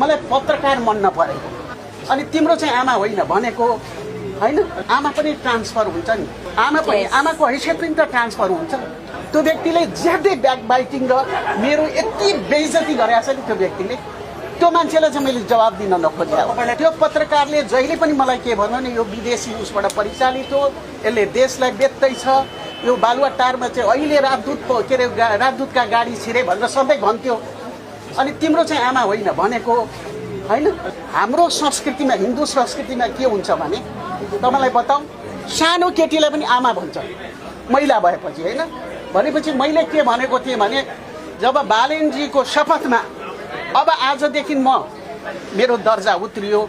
मलाई पत्रकार मन नपरेको अनि तिम्रो चाहिँ आमा होइन भनेको हैन आमा पनि ट्रान्सफर हुन्छ नि आमा पनि आमाको हैसियत पनि त ट्रान्सफर हुन्छ त्यो व्यक्तिले ज्यादै ब्याकबाइटिङ र मेरो यति बेइज्जती गरेछ नि त्यो व्यक्तिले त्यो मान्छेलाई चाहिँ मैले जवाब दिन नखोजे त्यो पत्रकारले जहिले पनि मलाई के भन्यो नि यो विदेशी उसबाट परिचालित हो यसले देशलाई बेच्दैछ यो बालुवाटारमा चाहिँ अहिले राजदूतका गाडी छिरे भनेर सधैँ भन्थ्यो अनि तिम्रो चाहिँ आमा होइन भनेको हैन हाम्रो संस्कृतिमा हिन्दू संस्कृतिमा के हुन्छ भने तपाईलाई बताऊ सानो केटीलाई पनि आमा भन्छ महिला भएपछि हैन भनेपछि मैले के भनेको थिएँ भने जब बालेनजीको शपथमा अब आजदेखि म मेरो दर्जा उत्रियो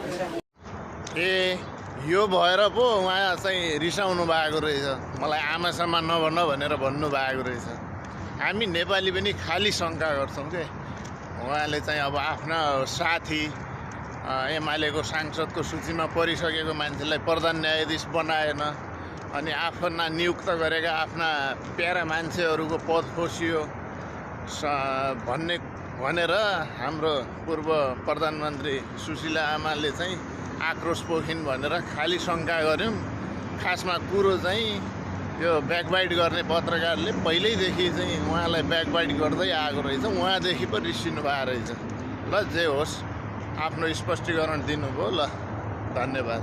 यो भएर पो उहाँ चाहिँ रिसाउनु भएको रहेछ मलाई आमा सम्मान नभन्न भनेर भन्नु भएको रहेछ हामी नेपाली पनि खाली शङ्का गर्छौँ के उहाँले चाहिँ अब आफ्ना साथी एमालेको सांसदको सूचीमा परिसकेको मान्छेलाई प्रधान न्यायाधीश बनाएन अनि आफ्ना नियुक्त गरेका आफ्ना प्यारा मान्छेहरूको पद खोसियो भनेर हाम्रो पूर्व प्रधानमन्त्री सुशीला आमाले चाहिँ आक्रोश पोखिन् भनेर खाली शङ्का गऱ्यौँ खासमा कुरो चाहिँ यो ब्याकबाइट गर्ने पत्रकारले पहिल्यैदेखि चाहिँ उहाँलाई ब्याकबाइट गर्दै आएको रहेछ उहाँदेखि पो रिसिनु भएको रहेछ ल जे होस् आफ्नो स्पष्टीकरण दिनुभयो ल धन्यवाद।